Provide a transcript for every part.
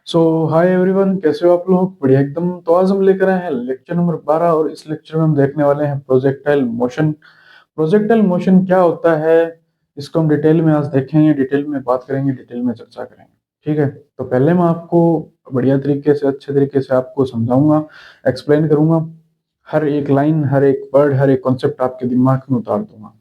सो hi everyone, कैसे हो आप लोग? बढ़िया एकदम। तो आज हम लेकर आए हैं लेक्चर नंबर 12 और इस लेक्चर में हम देखने वाले हैं प्रोजेक्टाइल मोशन। प्रोजेक्टाइल मोशन क्या होता है, इसको हम डिटेल में आज देखेंगे, डिटेल में बात करेंगे, डिटेल में चर्चा करेंगे। ठीक है, तो पहले मैं आपको बढ़िया तरीके से, अच्छे तरीके से आपको समझाऊंगा, एक्सप्लेन करूंगा। हर एक लाइन, हर एक वर्ड, हर एक कॉन्सेप्ट आपके दिमाग में उतार दूंगा।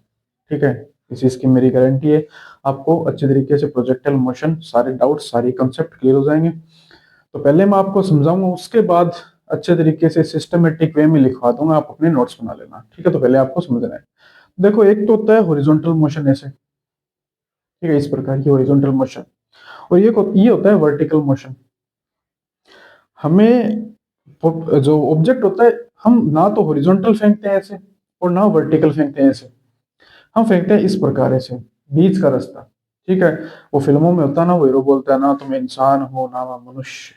ठीक है, इस चीज की मेरी गारंटी है। आपको अच्छे तरीके से प्रोजेक्टाइल मोशन, सारे डाउट, सारे कंसेप्ट क्लियर हो जाएंगे। तो पहले मैं आपको समझाऊंगा, उसके बाद अच्छे तरीके से सिस्टमेटिक वे में लिखवा दूंगा, आप अपने नोट्स बना लेना। ठीक है, तो पहले आपको समझना है। देखो, एक तो होता है हॉरिजॉन्टल मोशन, ऐसे। ठीक है, इस प्रकार की हॉरिजॉन्टल मोशन। और ये होता है वर्टिकल मोशन। हमें जो ऑब्जेक्ट होता है, हम ना तो हॉरिजॉन्टल फेंकते हैं ऐसे, और ना वर्टिकल फेंकते हैं ऐसे। हम फेंकते हैं इस प्रकार ऐसे, बीच का रास्ता। ठीक है, वो फिल्मों में होता है ना, वो हीरो बोलता है ना तुम इंसान हो ना मैं मनुष्य।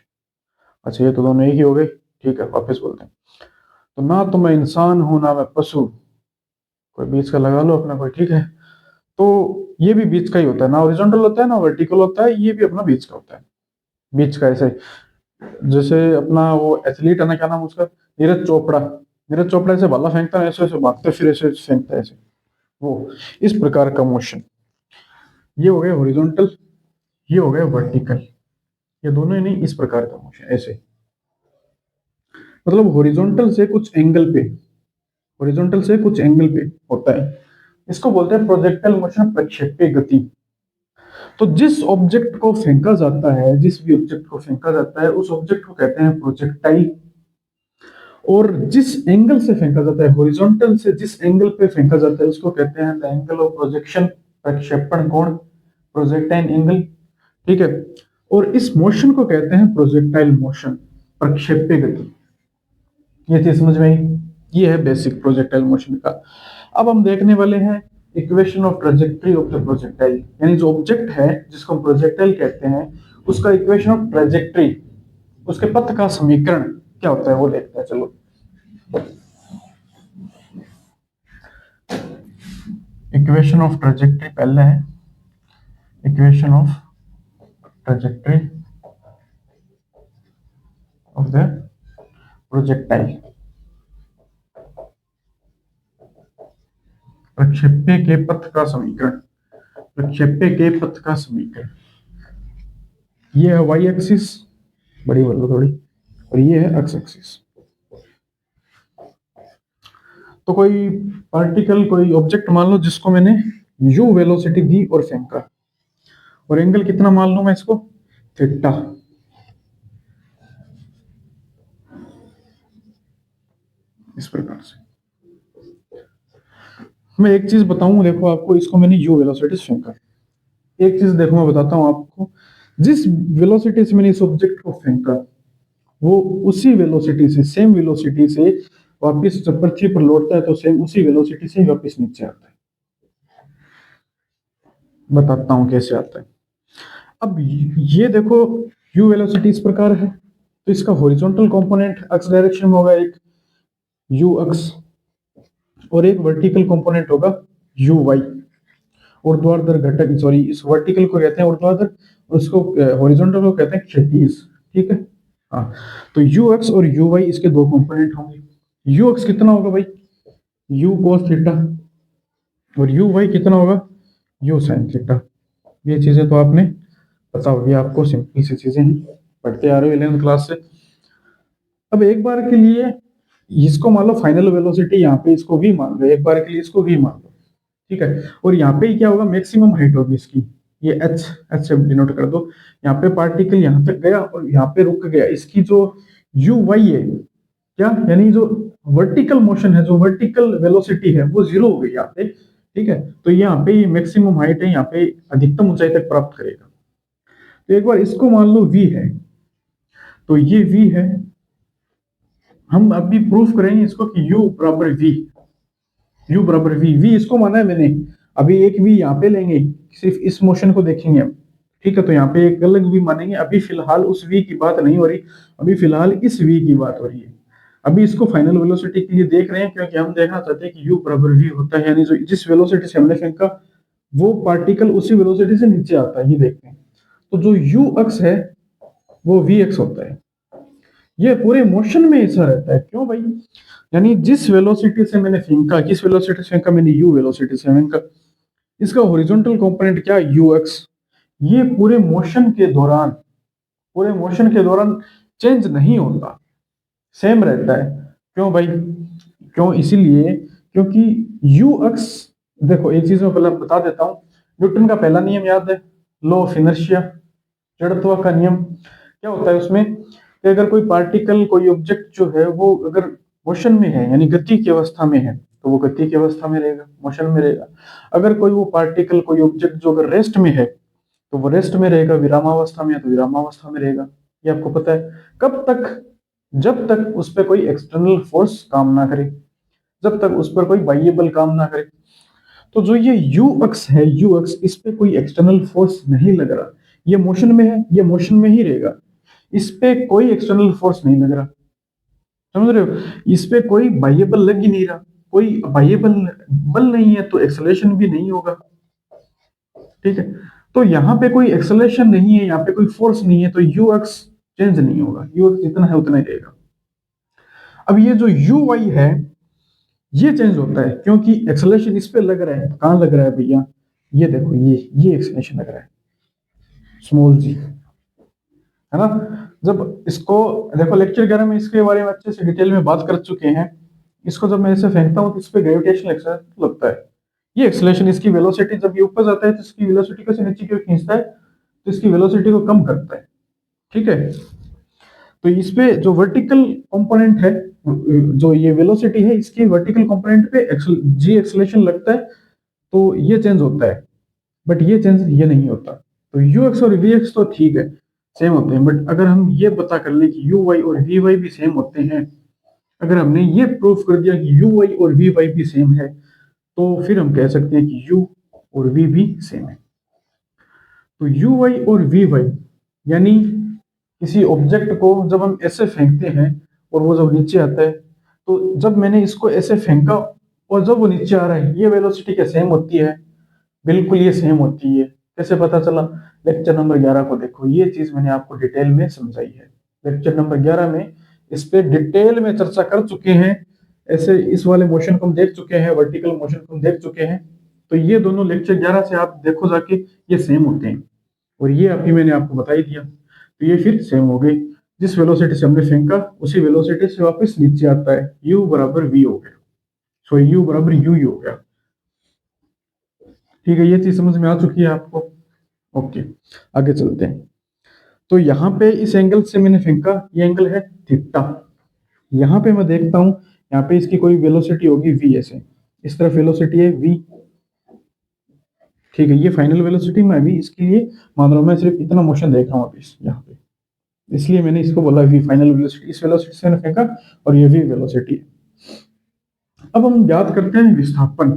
अच्छा, ये तो दोनों एक ही हो गए। ठीक है, वापस बोलते हैं। तो ना तो मैं इंसान हूं ना मैं पशु, कोई बीच का लगा लो अपना कोई। ठीक है, तो ये भी बीच का ही होता है, ना हॉरिजॉन्टल होता है ना वर्टिकल होता है, ये भी अपना बीच का होता है। बीच का ऐसे, जैसे अपना वो एथलीट है ना, क्या नाम है उसका, नीरज चोपड़ा। नीरज चोपड़ा ऐसे भाला फेंकता है, ऐसे ऐसे भागते फिर ऐसे फेंकता है ऐसे, वो इस प्रकार का मोशन। ये हो गया हॉरिजॉन्टल, ये हो गया वर्टिकल। ये दोनों ही नहीं, इस प्रकार का मोशन ऐसे, मतलब हॉरिजॉन्टल से कुछ एंगल पे, हॉरिजॉन्टल से कुछ एंगल पे होता है। इसको बोलते हैं प्रोजेक्टाइल मोशन, प्रक्षेपीय गति। तो जिस ऑब्जेक्ट को फेंका जाता है, जिस भी ऑब्जेक्ट को फेंका जाता है, उस ऑब्जेक्ट को कहते हैं प्रोजेक्टाइल। और जिस एंगल से फेंका जाता है, हॉरिजॉन्टल से जिस एंगल पे फेंका जाता है, उसको कहते हैं द एंगल ऑफ प्रोजेक्शन, प्रक्षेपण कोण, प्रोजेक्टाइल एंगल। ठीक है, और इस मोशन को कहते हैं प्रोजेक्टाइल मोशन, प्रक्षेपीय गति। ये चीज समझ में आई? ये है बेसिक प्रोजेक्टाइल मोशन का। अब हम देखने वाले हैं equation of trajectory of the projectile, यानी जो ऑब्जेक्ट है जिसको हम प्रोजेक्टाइल कहते हैं, उसका इक्वेशन ऑफ ट्रेजेक्टरी, उसके पथ का समीकरण क्या होता है वो देखते हैं। चलो, इक्वेशन ऑफ ट्रेजेक्टरी पहले है, equation of trajectory of the projectile, प्रक्षेप्य के पथ का समीकरण, प्रक्षेप्य के पथ का समीकरण। ये है वाई एक्सिस, बड़ी बोल लो थोड़ी, और ये है एक्स एक्सिस। तो कोई पार्टिकल, कोई ऑब्जेक्ट मान लो जिसको मैंने यू वेलोसिटी दी और फेंका, और एंगल कितना मान लूं मैं इसको, थीटा। इस प्रकार से मैं एक चीज बताऊं, देखो आपको, इसको मैंने यू वेलोसिटी से फेंका। एक चीज देखो, मैं बताता हूं आपको, जिस वेलोसिटी से मैंने इस ऑब्जेक्ट को फेंका, वो उसी वेलोसिटी से, सेम वेलोसिटी से वापस जब पृथ्वी पर लौटता है, तो सेम उसी वेलोसिटी से वापस नीचे आता है। बताता हूं कैसे आता है। अब ये देखो, यू वेलोसिटी इस प्रकार है, तो इसका हॉरिजॉन्टल कंपोनेंट एक्स डायरेक्शन में होगा एक, यू अक्स, और एक वर्टिकल कंपोनेंट होगा यू वाई, ऊर्ध्वाधर घटक। सॉरी, इस वर्टिकल को कहते हैं ऊर्ध्वाधर, उसको हॉरिजॉन्टल को कहते हैं क्षैतिज। ठीक है, हाँ। तो यू एक्स और यू वाई इसके दो कंपोनेंट होंगे। यू एक्स कितना होगा भाई, यू कोस थीटा, और यू वाई कितना होगा, यू साइन थीटा। ये चीजें तो आपने पता होगी, आपको सिंपल सी चीजें हैं, पढ़ते आ रहे हो 11th क्लास से। अब एक बार के लिए इसको मान लो फाइनल वेलोसिटी, यहाँ पे इसको v मान लो, एक बार के लिए इसको v मान लो। ठीक है, और यहाँ पे क्या होगा, मैक्सिमम हाइट होगी इसकी, ये h, h से डिनोट कर दो। यहाँ पे पार्टिकल यहाँ तक गया और यहाँ पे रुक गया, इसकी जो यू वाई है, क्या यानी जो वर्टिकल मोशन है, जो वर्टिकल वेलोसिटी है, वो जीरो हो गई यहाँ पे। ठीक है, तो यहाँ पे ये मैक्सिमम हाइट है, यहाँ पे अधिकतम ऊंचाई तक प्राप्त करेगा। तो एक बार इसको मान लो v है, तो ये v है। हम अभी प्रूफ करेंगे इसको कि u बराबर v, u बराबर v इसको माना है मैंने। अभी एक v यहाँ पे लेंगे, सिर्फ इस मोशन को देखेंगे हम। ठीक है, तो यहाँ पे एक अलग v मानेंगे। अभी फिलहाल उस v की बात नहीं हो रही, अभी फिलहाल इस v की बात हो रही है। अभी इसको फाइनल वेलोसिटी के लिए देख रहे हैं, क्योंकि हम देखना चाहते हैं कि u बराबर v होता है, यानी जो जिस वेलोसिटी से हमने फेंका, वो पार्टिकल उसी वेलोसिटी से नीचे आता है, ये देखते हैं। तो जो u अक्स है, वो वी एक्स होता है। ये पूरे मोशन में ऐसा रहता है, क्यों भाई? यानी जिस वेलोसिटी से मैंने फेंका, किस वेलोसिटी से फेंका मैंने, यू वेलोसिटी से फेंका, इसका हॉरिजॉन्टल कंपोनेंट क्या, यू एक्स। ये पूरे मोशन के दौरान, पूरे मोशन के दौरान चेंज नहीं होता, सेम रहता है। क्यों भाई? क्यों? इसीलिए क्योंकि यू एक्स, देखो एक चीज मैं पहले बता देता हूँ। न्यूटन का पहला नियम याद है, लॉ ऑफ इनर्शिया, जड़त्व का नियम। क्या होता है उसमें कि अगर कोई पार्टिकल, कोई ऑब्जेक्ट जो है वो अगर मोशन में है, यानी गति की अवस्था में है, तो वो गति की अवस्था में रहेगा, मोशन में रहेगा। अगर कोई वो पार्टिकल, कोई ऑब्जेक्ट जो अगर रेस्ट में है, तो वो रेस्ट में रहेगा, विरामावस्था में है तो विरामावस्था में रहेगा। ये आपको पता है। कब तक? जब तक उस पर कोई एक्सटर्नल फोर्स काम ना करे, जब तक उस पर कोई बाह्य बल काम ना करे। तो जो ये यू अक्स है, यू अक्स, इस पे कोई एक्सटर्नल फोर्स नहीं लग रहा, ये मोशन में है, ये मोशन में ही रहेगा, इस पे कोई एक्सटर्नल फोर्स नहीं लग रहा, समझ रहे हो? इस पे कोई बाह्य बल लग ही नहीं रहा, कोई बाह्य बल बल नहीं है तो एक्सेलरेशन भी नहीं होगा, ठीक है? तो यहाँ पे कोई एक्सेलरेशन नहीं है, यहाँ पे कोई फोर्स नहीं है, तो यू एक्स चेंज नहीं होगा, यू एक्स जितना है उतना ही रहेगा। अब ये जो यू वाई है, ये चेंज होता है क्योंकि एक्सेलरेशन इस पे लग रहा है। कहाँ लग रहा है भैया? ये देखो, ये एक्सेलरेशन लग रहा है, स्मॉल जी, है ना? जब इसको देखो, लेक्चर 11 में इसके बारे में अच्छे से डिटेल में बात कर चुके हैं। इसको जब मैं ऐसे फेंकता हूँ तो इस पे ग्रेविटेशनल एक्सेलरेशन लगता है। ये एक्सेलरेशन, इसकी वेलोसिटी जब ये ऊपर जाता है तो इसकी वेलोसिटी को से नीचे की ओर खींचता है, तो इसकी वेलोसिटी को कम करता है, ठीक है? तो इस पे जो वर्टिकल कंपोनेंट है, जो ये वेलोसिटी है, इसकी वर्टिकल कंपोनेंट पे जी एक्सेलरेशन लगता है, तो ये चेंज होता है। बट ये चेंज ये नहीं होता। तो यू एक्स और वी एक्स तो ठीक है, सेम होते हैं, बट अगर हम ये पता कर लें कि यू वाई और वी वाई भी सेम होते हैं, अगर हमने ये प्रूफ कर दिया कि यू वाई और वी वाई भी सेम है, तो फिर हम कह सकते हैं कि यू और वी भी सेम है। तो यू वाई और वी वाई, यानी किसी ऑब्जेक्ट को जब हम ऐसे फेंकते हैं और वो जब नीचे आता है, तो जब मैंने इसको ऐसे फेंका और जब वो नीचे आ रहा है, ये वेलोसिटी क्या सेम होती है? बिल्कुल ये सेम होती है। कैसे पता चला? लेक्चर नंबर 11 को देखो, ये चीज मैंने आपको डिटेल में समझाई है। लेक्चर नंबर 11 में इस पे डिटेल में चर्चा कर चुके हैं। ऐसे इस वाले मोशन को हम देख चुके हैं, वर्टिकल मोशन को हम देख चुके हैं। तो ये दोनों लेक्चर 11 से आप देखो जाके, ये सेम होते हैं। और ये अभी मैंने आपको बता ही दिया, तो ये फिर सेम हो गई। जिस वेलोसिटी से हमने फेंका उसी वेलोसिटी से वापस नीचे आता है, u बराबर v हो गया, सो u बराबर u ही हो गया। ठीक है, ये चीज समझ में आ चुकी है आपको? ओके, आगे चलते हैं। तो यहाँ पे इस एंगल से मैंने फेंका, ये एंगल है थीटा। यहाँ पे मैं देखता हूँ, यहाँ पे इसकी कोई वेलोसिटी होगी v, ऐसे इस तरफ वेलोसिटी है v, ठीक है? ये फाइनल वेलोसिटी मैं अभी इसके लिए मान रहा हूँ, मैं सिर्फ इतना मोशन देख रहा हूँ अभी यहाँ पे, इसलिए मैंने इसको बोला वी फाइनल वेलोसिटी। इस वेलोसिटी से मैंने फेंका और ये वी वेलोसिटी है। अब हम याद करते हैं विस्थापन,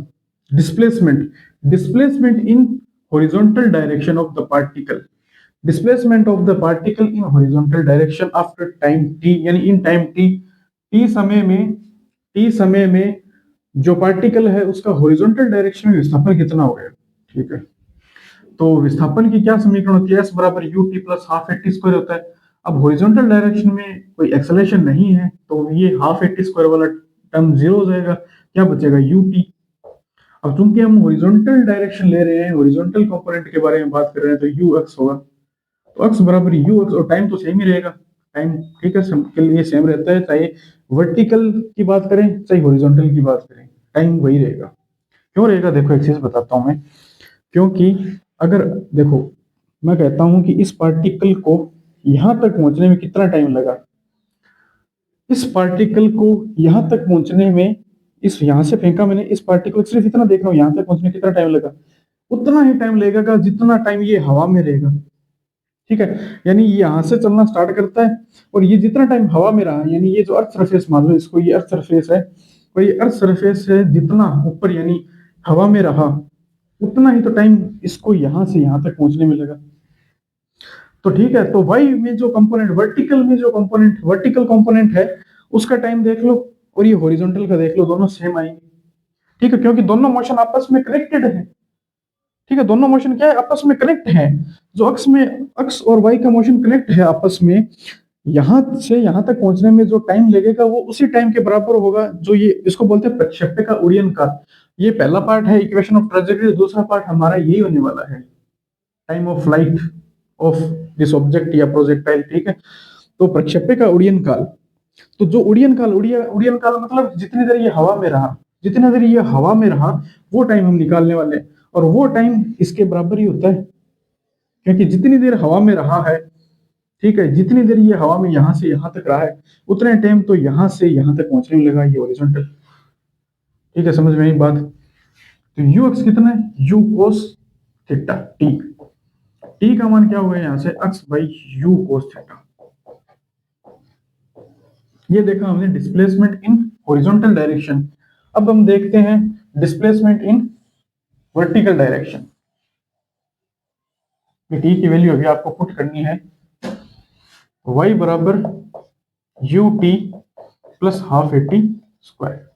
displacement. Displacement in horizontal direction of the particle, displacement of the particle in horizontal direction after time T, यानी इन टाइम टी, टी समय में जो पार्टिकल है उसका हॉरिजॉन्टल डायरेक्शन में विस्थापन कितना हो गया, ठीक है? तो विस्थापन की क्या समीकरण होती है? एस बराबर u t plus half a t square होता है। अब हॉरिजॉन्टल डायरेक्शन में कोई एक्सेलरेशन नहीं है, तो ये हाफ ए टी स्क्वायर वाला टर्म जीरो हो जाएगा, क्या बचेगा? U T. अब चूंकि हम हॉरिजॉन्टल डायरेक्शन ले रहे हैं, हॉरिजॉन्टल कंपोनेंट के बारे में बात कर रहे हैं, तो यू एक्स होगा, तो एक्स बराबर यू एक्स, और टाइम तो सेम ही रहेगा, टाइम, ठीक है, सबके लिए सेम रहता है, चाहे वर्टिकल की बात करें चाहे हॉरिजॉन्टल की बात करें, टाइम वही रहेगा। क्यों रहेगा? देखो एक चीज बताता हूं मैं। क्योंकि अगर देखो, मैं कहता हूं कि इस पार्टिकल को यहां तक पहुंचने में कितना टाइम लगा, इस पार्टिकल को यहां तक पहुंचने में, इस यहां से फेंका मैंने, इस पार्टिकल सिर्फ इतना देख रहा हूं, यहां तक पहुंचने में कितना टाइम लगा, उतना ही टाइम लगेगा जितना टाइम ये हवा में रहेगा, ठीक है? यानी ये यहां से चलना स्टार्ट करता है और ये जितना टाइम हवा में रहा, यानी ये जो अर्थ सरफेस मान लो इसको, ये अर्थ सरफेस है, और ये अर्थ सरफेस से जितना ऊपर यानी हवा में रहा, उतना ही तो टाइम इसको यहां से यहां तक पहुंचने में लगा। तो ठीक है, तो वाई में जो कंपोनेंट, वर्टिकल में जो कंपोनेंट, वर्टिकल कंपोनेंट है, उसका टाइम देख लो और ये हॉरिजॉन्टल का देख लो, दोनों सेम आएंगे, ठीक है? क्योंकि दोनों मोशन आपस में कनेक्टेड है, ठीक है, दोनों मोशन क्या है, आपस में कनेक्ट है। जो अक्स और वाई का मोशन कनेक्ट है आपस में, यहां से यहां तक पहुंचने में जो टाइम लगेगा वो उसी टाइम के बराबर होगा जो ये, इसको बोलते हैं प्रक्षेप्य का उड़ीयन काल। ये पहला पार्ट है इक्वेशन ऑफ ट्रेजेक्टरी, दूसरा पार्ट हमारा यही होने वाला है, time of flight of this object या प्रोजेक्टाइल। ठीक है, तो प्रक्षेप्य का उड़ीयन काल, तो जो उड़ीयन काल मतलब जितनी देर ये हवा में रहा, जितनी देर ये हवा में रहा वो टाइम हम निकालने वाले हैं। और वो टाइम इसके बराबर ही होता है, क्योंकि जितनी देर हवा में रहा है, ठीक है, जितनी देर ये हवा में यहां से यहां तक रहा है, उतने टाइम तो यहां से यहां तक पहुंचने में लगा ये हॉरिजॉन्टल। ठीक है, समझ में आई बात। तो यू एक्स कितना है, you cos theta t, T का मान क्या होगा यहाँ से, x by you cos theta. ये देखा हमने डिस्प्लेसमेंट इन हॉरिजॉन्टल डायरेक्शन। अब हम देखते हैं displacement in vertical direction. T की वैल्यू अभी आपको पुट करनी है, y बराबर u t plus half a t square.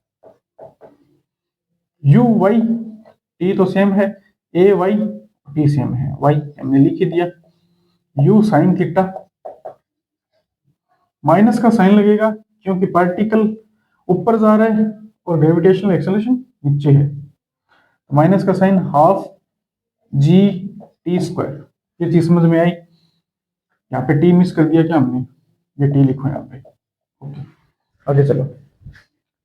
U y t तो सेम है, ए वाई टी सेम है, वाई हमने लिख ही दिया। यू साइन थीटा, माइनस का साइन लगेगा क्योंकि पार्टिकल ऊपर जा रहा है और ग्रेविटेशनल एक्सेलरेशन नीचे है। माइनस का sign half g t square. ये चीज समझ में आई। यहाँ पे टी मिस कर दिया क्या हमने, ये टी लिखो यहाँ पे। ओके, आगे चलो।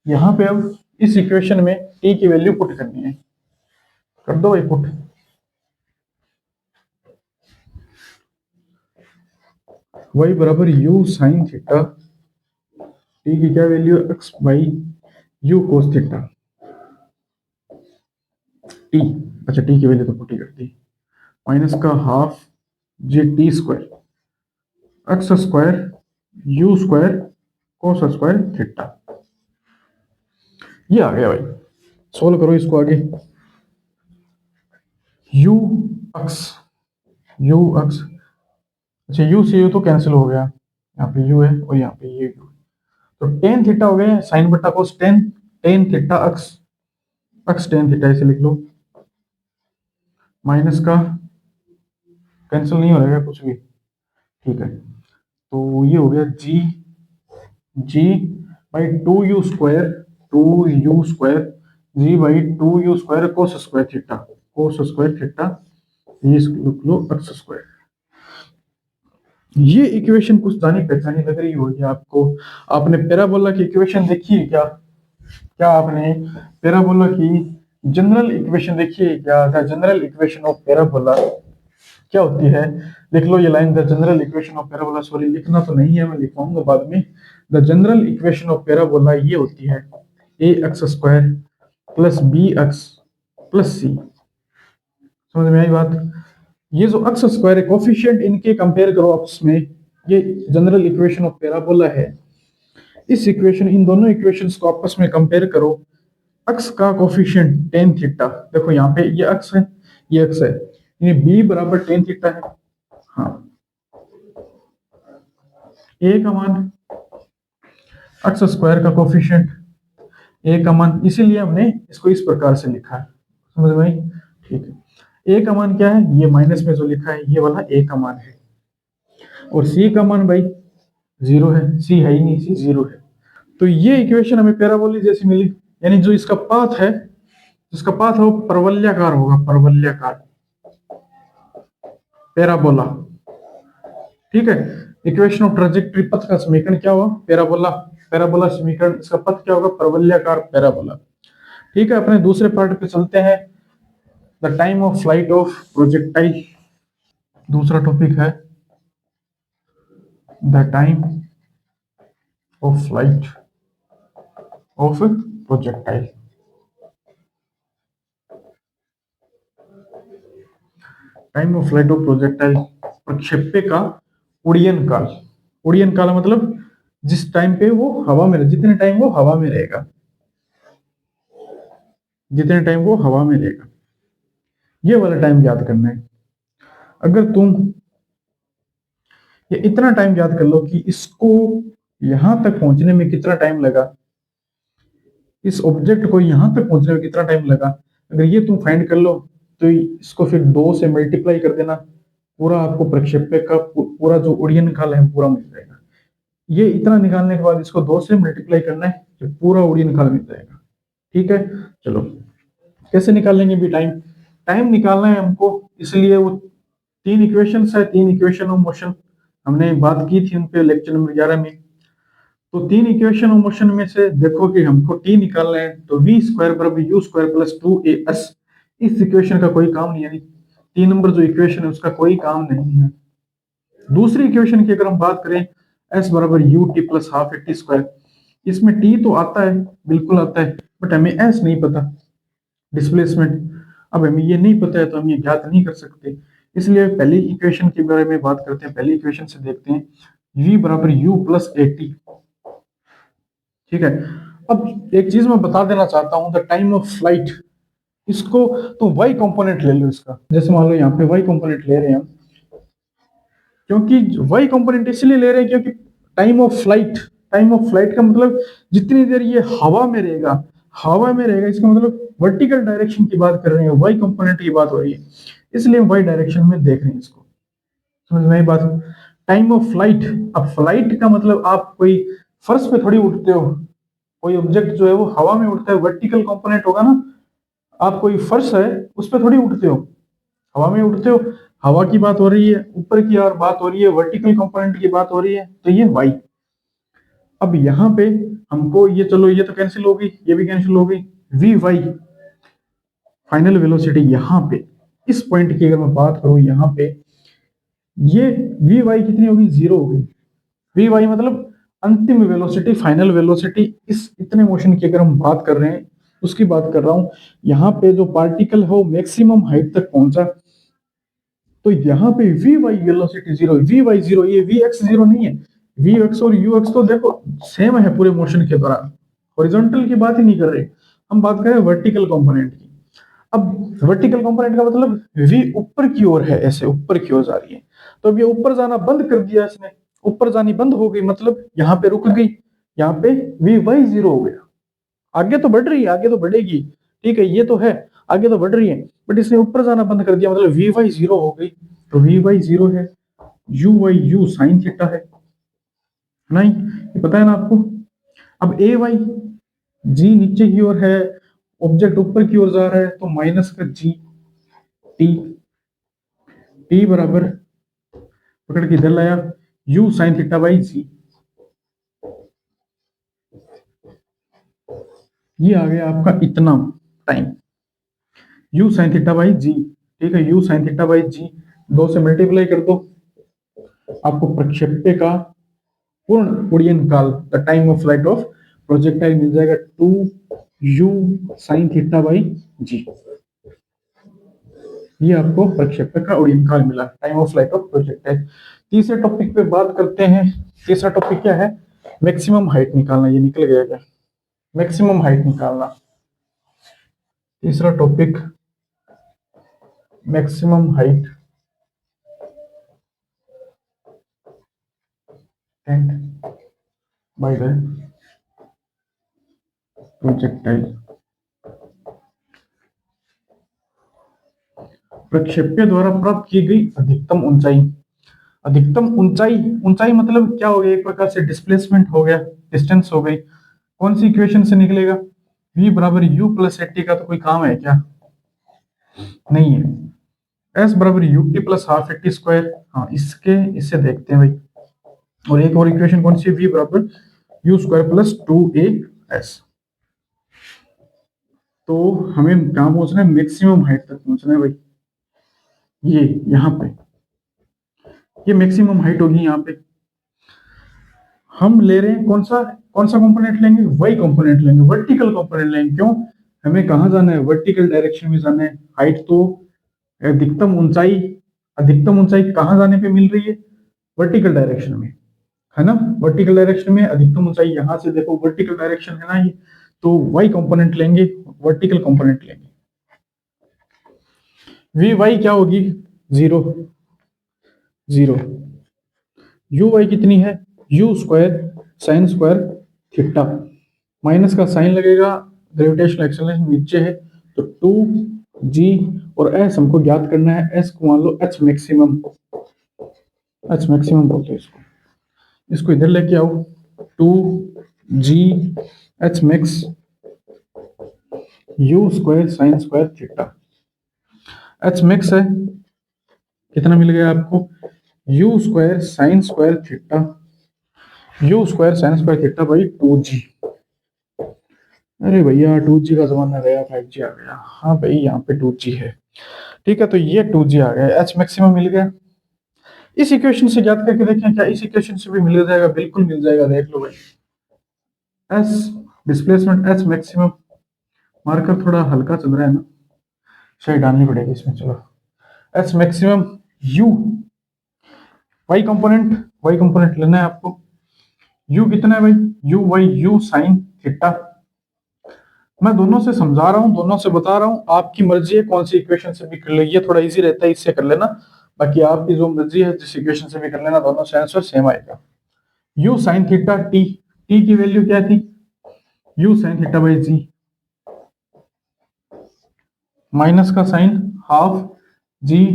यहाँ पे अब इस इक्वेशन में टी की वैल्यू पुट करनी है, कर दो ये पुट। y बराबर यू साइन थीटा, टी की क्या value, x by you cos theta T. अच्छा, टी की वैल्यू तो पुट ही कर दी, माइनस का हाफ जे T square, x square u square cos square theta. ये आ गया भाई, सोल्व करो इसको आगे। यू एक्स, यू एक्स, अच्छा यू से यू तो कैंसिल हो गया, यहाँ पे यू है और यहाँ पे ये यू, तो टेन थीटा हो गया, साइन बट्टा कोस ten, tan theta x, x tan theta ऐसे लिख लो, माइनस का कैंसिल नहीं हो रहा है कुछ भी, ठीक है। तो ये हो गया जी, g by two u square, two u square, g by two u square cos square theta, cos square theta, ये लिख लो एक्स स्क्वायर। ये इक्वेशन कुछ जानी पहचानी लग रही होगी आपको। आपने पैराबोला की इक्वेशन देखी है क्या, क्या आपने पैराबोला की जनरल इक्वेशन देखी है क्या, the general equation of parabola क्या होती है। लिख लो ये line, the general equation of parabola, sorry लिखना तो नहीं है, मैं लिखवाऊंगा बाद में। The general equation of parabola ये होती है a x square plus b x plus c. समझ में आई बात। ये जो एक्स स्क्वायर है, कोफिशिएंट इनके कंपेयर करो आपस में, ये जनरल इक्वेशन ऑफ पैराबोला है। इस इक्वेशन, इन दोनों इक्वेशंस को आपस में कंपेयर करो। एक्स का कोफिशिएंट टेन थीटा, देखो यहाँ पे ये एक्स है, ये एक्स है, ये बी बराबर टेन थीटा है। हाँ, ए का मान, एक्स स्क्वायर का कोफिशिएंट ए का मान, इसीलिए हमने इसको इस प्रकार से लिखा है। समझ में आई, ठीक है। ए का मान क्या है, ये माइनस में जो लिखा है ये वाला ए का मान है, और सी का मान भाई जीरो है, सी है ही नहीं, सी जीरो है। तो ये इक्वेशन हमें पैराबोलिक जैसी मिली, यानी जो इसका पाथ है, जिसका पाथ है वो परवलयाकार होगा, परवलयाकार पैराबोला। ठीक है, इक्वेशन ऑफ ट्रेजेक्टरी, पथ का समीकरण क्या हुआ, पैराबोला, पैराबोला समीकरण, इसका पथ क्या होगा, परवलयाकार पैराबोला। ठीक है, अपने दूसरे पार्ट पे चलते हैं, the time of flight of projectile. दूसरा टॉपिक है the time of flight of projectile. Time of flight of projectile, प्रक्षेप्य का उड़ीयन काल। उड़ीयन काल मतलब जिस टाइम पे वो हवा में, जितने टाइम वो हवा में रहेगा, जितने टाइम वो हवा में रहेगा, ये वाला टाइम याद करना है। अगर तुम ये इतना टाइम याद कर लो कि इसको यहां तक पहुंचने में कितना टाइम लगा, इस ऑब्जेक्ट को यहां तक पहुंचने में कितना टाइम लगा, अगर ये तुम फाइंड कर लो तो इसको फिर 2 से मल्टीप्लाई कर देना, पूरा आपको प्रक्षेप्य का पूरा जो ओडियन काल है पूरा मिल जाएगा। ये इतना निकालने के बाद इसको 2 से मल्टीप्लाई करना है, ये पूरा ओडियन काल मिल जाएगा। ठीक है, चलो कैसे निकालेंगे भी, टाइम टाइम निकालना है हमको, इसलिए वो 3 इक्वेशंस है, 3 इक्वेशन ऑफ मोशन हमने बात की थी उन पे लेक्चर नंबर 11 में। तो 3 इक्वेशन ऑफ मोशन में से देखो कि हमको टी निकालना है, तो वी स्क्वायर बराबर यू स्क्वायर प्लस 2as, इस इक्वेशन का कोई काम नहीं है, 3 नंबर जो इक्वेशन है उसका कोई काम नहीं है। दूसरी इक्वेशन की अगर हम बात करें, एस बराबर u t plus half a t square, इसमें टी तो आता है, बिल्कुल आता है, बट हमें एस नहीं पता, डिस्प्लेसमेंट। अब हमें ये नहीं पता है तो हम ये ज्ञात नहीं कर सकते, इसलिए पहली इक्वेशन के बारे में बात करते हैं। पहली इक्वेशन से देखते हैं, v बराबर यू प्लस ए टी। ठीक है, अब एक चीज मैं बता देना चाहता हूं, द टाइम ऑफ फ्लाइट, इसको तो y कंपोनेंट ले लो इसका, जैसे मान लो यहाँ पे y कंपोनेंट ले रहे हैं हम, क्योंकि y कंपोनेंट इसलिए ले रहे हैं क्योंकि टाइम ऑफ फ्लाइट का मतलब जितनी देर ये हवा में रहेगा, इसका मतलब वर्टिकल डायरेक्शन की बात कर रहे हैं, y कंपोनेंट की बात हो रही है, इसलिए हम y डायरेक्शन में देख रहे हैं इसको। समझ में आई बात? टाइम ऑफ फ्लाइट, अब फ्लाइट का मतलब आप कोई फर्श पे थोड़ी उड़ते हो, कोई ऑब्जेक्ट जो है वो हवा में उड़ता है, वर्टिकल कंपोनेंट होगा ना। आप कोई फर्श है उस पर थोड़ी उड़ते हो, हवा में उड़ते हो, हवा की बात हो रही है, ऊपर की और बात हो रही है, वर्टिकल कंपोनेंट की बात हो रही है, तो ये y। अब यहाँ पे हमको ये, चलो ये तो कैंसिल हो गई, ये भी कैंसिल हो गई, वी वाई फाइनल वेलोसिटी यहाँ पे, इस पॉइंट की अगर मैं बात करूं यहाँ पे, ये वी वाई कितनी होगी, 0 होगी। वी वाई मतलब अंतिम वेलोसिटी, फाइनल वेलोसिटी, इस इतने मोशन की अगर हम बात कर रहे हैं उसकी बात कर रहा हूं। यहाँ पे जो पार्टिकल है वो मैक्सिमम हाइट तक पहुंचा, तो यहाँ पे v y velocity 0, v y 0, ये वी एक्स 0 नहीं है, वी एक्स और यू एक्स तो देखो सेम है पूरे मोशन के दौरान, हॉरिजॉन्टल की बात ही नहीं कर रहे, हम बात कर रहे हैं वर्टिकल कंपोनेंट की। अब वर्टिकल कंपोनेंट का मतलब वी ऊपर की ओर है, ऐसे ऊपर की ओर जा रही है, तो अब ये ऊपर जाना बंद कर दिया इसने, ऊपर जानी बंद हो गई, मतलब यहाँ पे रुक गई, यहाँ पे वी वाई 0 हो गया। आगे तो बढ़ रही है, आगे तो बढ़ेगी, ठीक है, ये तो है, आगे तो बढ़ रही है, बट इसने ऊपर जाना बंद कर दिया, मतलब वी वाई 0 हो गई, तो वी वाई 0 है, you y u sine theta है, नहीं ये पता है ना आपको। अब ए वाई, जी नीचे की ओर है, ऑब्जेक्ट ऊपर की ओर जा रहा है, तो माइनस का जी टी, टी बराबर पकड़ के इधर लाया, u sine theta by g, ये आ गया आपका इतना time, u sine theta by g. ठीक है, u sine theta by g 2 से मल्टीप्लाई कर दो, आपको प्रक्षेप्य का पूर्ण उड़ीयन काल, the time of flight of projectile मिल जाएगा 2u sign theta by g. ये आपको प्रक्षेपक का उड़ीयन काल मिला, time of flight of projectile. तीसरे टॉपिक पे बात करते हैं। तीसरा टॉपिक क्या है, मैक्सिमम हाइट निकालना। ये निकल गया क्या, मैक्सिमम हाइट निकालना। तीसरा topic maximum height by the projectile. प्रक्षेप्य द्वारा प्राप्त की गई अधिकतम ऊंचाई। अधिकतम ऊंचाई, ऊंचाई मतलब क्या हो गया, एक प्रकार से डिस्प्लेसमेंट हो गया, डिस्टेंस हो गई। कौन सी इक्वेशन से निकलेगा, v बराबर u प्लस एटी का तो कोई काम है क्या, नहीं है। s बराबर u t plus half eighty square, हाँ इससे देखते हैं भाई। और एक और इक्वेशन कौन सी, v बराबर यू स्क्वायर प्लस 2as। तो हमें कहां पहुंचना है, मैक्सिमम हाइट तक पहुंचना है भाई। ये यहाँ पे ये मैक्सिमम हाइट होगी। यहाँ पे हम ले रहे हैं कौन सा कंपोनेंट लेंगे, वाई कंपोनेंट लेंगे, वर्टिकल कंपोनेंट लेंगे। क्यों, हमें कहाँ जाना है, वर्टिकल डायरेक्शन में जाना है। हाइट तो अधिकतम ऊंचाई कहाँ जाने पे मिल रही है, वर्टिकल डायरेक्शन में, है ना। वर्टिकल डायरेक्शन में अधिकतम ऊंचाई, यहाँ से देखो वर्टिकल डायरेक्शन है ना ये, तो वाई कंपोनेंट लेंगे, वर्टिकल कंपोनेंट लेंगे। वी वाई क्या होगी, 0 0, यू वाई कितनी है, u square sine square theta, minus का साइन लगेगा, ग्रेविटेशनल एक्सेलरेशन नीचे है, तो 2 जी, और एस हमको ज्ञात करना है, एस को मान लो एच मैक्सिमम, एच मैक्सिमम बोलते हैं इसको। इसको इधर लेके आओ, 2 जी H max you square sine square theta. H max है, कितना मिल गया आपको, you square sine square theta, u square sine square theta by 2 जी। अरे भैया 2 जी का जमाना गया, 5 जी आ गया। हाँ भाई यहाँ पे 2 जी है, ठीक है। तो ये 2 जी आ गया, एच मैक्सिमम मिल गया। इस इक्वेशन से ज्ञात करके देखें, क्या इस इक्वेशन से भी मिल जाएगा? बिल्कुल मिल जाएगा, देख लो भाई। S displacement H maximum, marker थोड़ा हल्का चल रहा है ना, शायद डालनी पड़ेगी इसमें। चलो h maximum u, y component लेना है आपको। यू कितना है भाई, u y u sine theta. मैं दोनों से समझा रहा हूँ, दोनों से बता रहा हूँ, आपकी मर्जी है कौन सी इक्वेशन से भी कर ले, ये थोड़ा इजी रहता है, इससे कर लेना। बाकी आपकी जो मर्जी है जिस इक्वेशन से भी कर लेना, दोनों से आंसर सेम आएगा। U sine theta t, t की वैल्यू क्या थी, u sine theta by g, minus का साइन हाफ जी,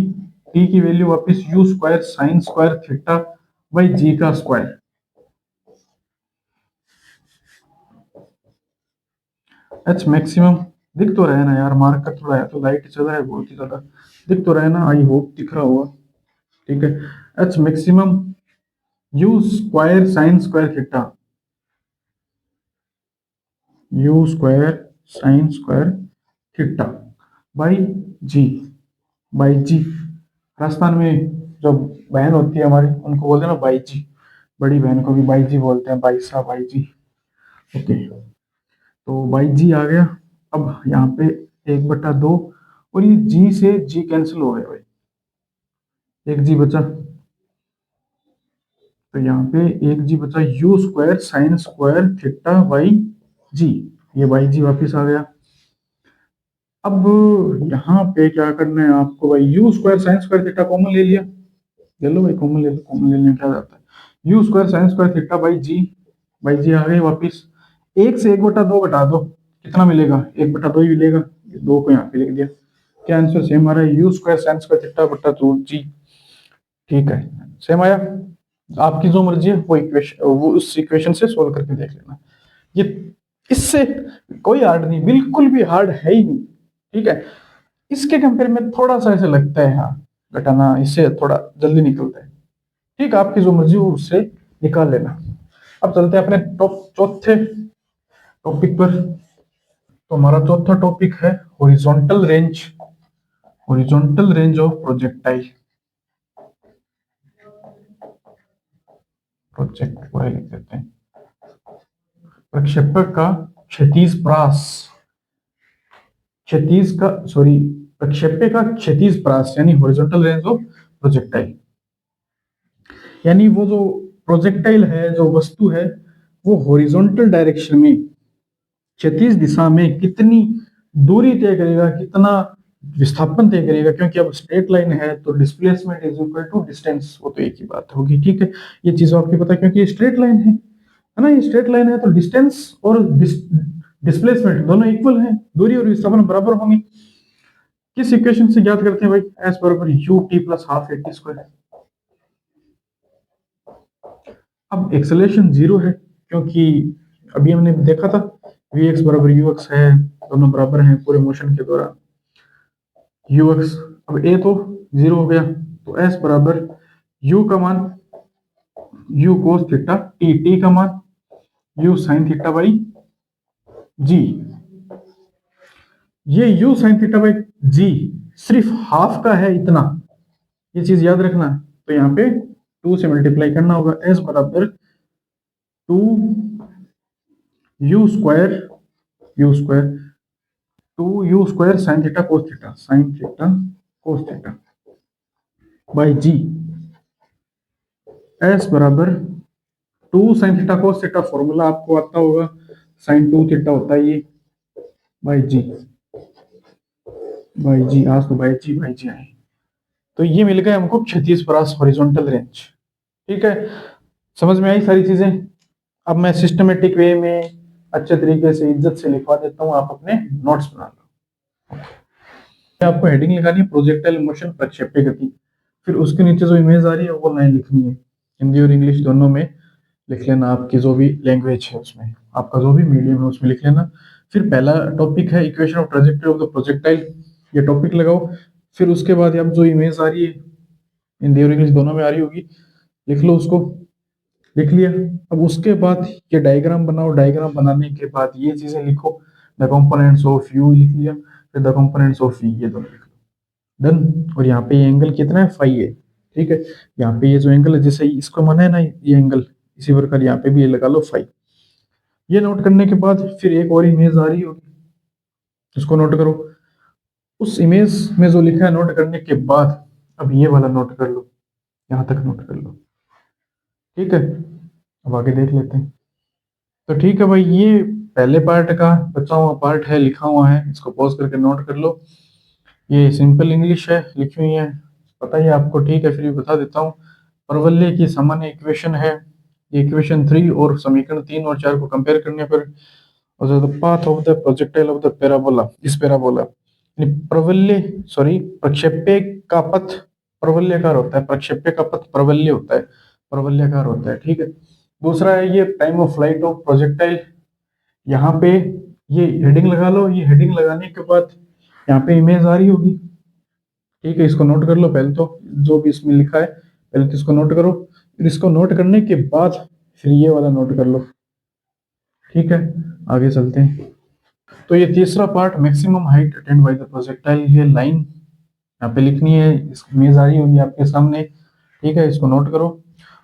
टी की वैल्यू वापस u square sine square theta by g का स्क्वायर। एच मैक्सिमम दिख तो रहा है ना यार, मार्क का थोड़ा है तो लाइट चल रहा है बहुत ही ज्यादा, दिख तो रहा है ना, आई होप दिख रहा होगा, ठीक है। H maximum u square sine square theta, u square sine square theta by g, by g. Rajasthan में जो बहन होती है हमारी, उनको बोलते हैं ना बाई जी, बड़ी बहन को भी बाई जी बोलते हैं, बाई साहब बाई जी, ओके। तो बाई जी आ गया। अब यहाँ पे 1/2, और ये जी से जी कैंसिल हो गया भाई, एक जी बचा। तो यहाँ पे एक जी बचा, you square sine square theta by g, ये बाई जी वापिस आ गया। अब यहाँ पे क्या करना है आपको भाई, you square sine square theta common ले लिया, ले लो भाई कॉमन ले लो, कॉमन ले लेने क्या जाता है। U square sine square theta by g आ गई वापिस। एक से 1/2 घटा दो, कितना मिलेगा, 1/2 ही मिलेगा, दो को यहाँ पे लिख दिया। क्या आंसर सेम आ रहा है, u square sine square theta बटा 2 जी, ठीक है सेम आया। आपकी जो मर्जी है वो इक्वेशन, वो उस इक्वेशन से सोल्व करके देख लेना। ये इससे कोई हार्ड नहीं, बिल्कुल भी हार्ड है ही नहीं, ठीक है। इसके कंपेयर में थोड़ा सा ऐसे लगता है, हाँ घटाना इससे थोड़ा जल्दी निकलता है, ठीक है। आपकी जो मर्जी हो उससे निकाल लेना। अब चलते हैं अपने चौथे टॉपिक पर। तो हमारा चौथा टॉपिक है horizontal range, horizontal range of projectile, project लिख देते हैं। प्रक्षेपक का क्षैतिज प्रास, क्षैतिज का सॉरी प्रक्षेप्य का क्षैतिज प्रास यानी हॉरिजॉन्टल रेंज ऑफ प्रोजेक्टाइल, यानी वो जो प्रोजेक्टाइल है, जो वस्तु है, वो हॉरिजॉन्टल डायरेक्शन में, क्षैतिज दिशा में कितनी दूरी तय करेगा, कितना विस्थापन तय करेगा। क्योंकि अब स्ट्रेट लाइन है तो displacement is equal to distance, वो तो एक ही बात होगी, ठीक है। ये चीज आपको पता है क्योंकि ये स्ट्रेट लाइन है ना, ये स्ट्रेट लाइन है तो डिस्टेंस और डिस्प्लेसमेंट दोनों इक्वल हैं, दूरी और विस्थापन बराबर होंगे। किस इक्वेशन से ज्ञात करते हैं भाई, एस बराबर u t plus half a t square. अब एक्सेलरेशन 0 है, क्योंकि अभी हमने देखा था वी एक्स बराबर यू एक्स है, दोनों बराबर हैं पूरे मोशन के दौरान, यू एक्स। अब ए तो 0 हो गया, तो एस बराबर यू का मान you cos theta, t T का मान you sine theta by g. ये यू साइन थीटा बाई जी सिर्फ हाफ का है इतना, ये चीज याद रखना। तो यहाँ पे 2 से मल्टीप्लाई करना होगा, एस बराबर 2 u square, u square 2 u square sine theta cos theta, sine theta cos theta by g, s बराबर 2 sine theta cos theta, formula आपको आता होगा, साइन 2 थीटा होता है ये, बाई जी, बाई जी, आज तो बाई जी आए। तो ये मिल गए हमको क्षैतिज परास हॉरिजॉन्टल रेंज, ठीक है। समझ में आई सारी चीजें। अब मैं सिस्टमेटिक वे में अच्छे तरीके से इज्जत से लिखवा देता हूँ, आप अपने नोट्स बना लो। आपको हेडिंग लगानी है प्रोजेक्टाइल मोशन प्रक्षेप्य गति, फिर उसके नीचे जो इमेज आ रही है वो लाइन लिखनी है, हिंदी और इंग्लिश दोनों में लिख लेना, आपकी जो भी लैंग्वेज है उसमें, आपका जो भी मीडियम है उसमें लिख लेना। फिर पहला टॉपिक है equation of trajectory of the projectile, ये टॉपिक लगाओ। फिर उसके बाद अब जो इमेज आ रही है हिंदी और इंग्लिश दोनों में आ रही होगी, लिख लो उसको, लिख लिया। अब उसके बाद ये डायग्राम बनाओ, डायग्राम बनाने के बाद ये चीजें लिखो, द कंपोनेंट्स ऑफ यू लिख लिया, फिर द कंपोनेंट्स ऑफ वी, ये दोनों लिख लो, डन। और यहाँ पे ये एंगल कितना है, फाई है, ठीक है। यहाँ पे ये जो एंगल है, जैसे इसको माना है ना ये एंगल, इसी प्रकार यहाँ पे भी ये लगा लो फाई। ये नोट करने के बाद फिर एक और इमेज आ रही होगी, उसको नोट करो। उस इमेज में जो लिखा है नोट करने के बाद अब ये वाला नोट कर लो, यहाँ तक नोट कर लो, ठीक है। अब आगे देख लेते हैं। तो ठीक है भाई, ये पहले पार्ट का बचा हुआ पार्ट है, लिखा हुआ है, इसको पॉज करके नोट कर लो। ये सिंपल इंग्लिश है, लिखी हुई है, पता ही है आपको, ठीक है, फिर भी बता देता हूँ। परवलय की सामान्य इक्वेशन है, ये इक्वेशन 3 और समीकरण 3 और 4 को कंपेयर करने पर, और the path of the projectile of the parabola, इस पैराबोला यानी प्रवल्य, सॉरी, प्रक्षेप्य का पथ प्रवल्याकार होता है, प्रक्षेप्य का पथ प्रवल्य होता है, प्रवल्याकार होता है, ठीक है। दूसरा है ये time of flight of projectile, यहाँ पे ये हेडिंग लगा लो, ये हेडिंग लगाने के बाद यहाँ पे इमेज आ रही होगी, ठीक है, इसको नोट कर लो पहले तो, जो भी इसमें लिखा है पहले तो इसको नोट करो, फिर इसको नोट करने के बाद फिर ये वाला नोट कर लो, ठीक है। आगे चलते हैं। तो ये तीसरा part, maximum height attend bye the projectile, ये लाइन यहाँ पे लिखनी है, इस इमेज आ रही होगी आपके सामने, ठीक है, इसको नोट करो।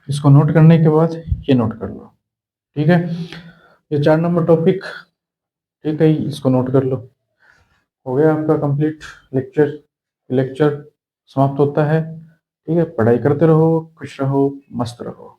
इसको नोट करने के बाद ये नोट कर लो, ठीक है। ये 4 नंबर टॉपिक, ठीक है, इसको नोट कर लो। हो गया आपका कंप्लीट लेक्चर, लेक्चर समाप्त होता है, ठीक है। पढ़ाई करते रहो, खुश रहो, मस्त रहो।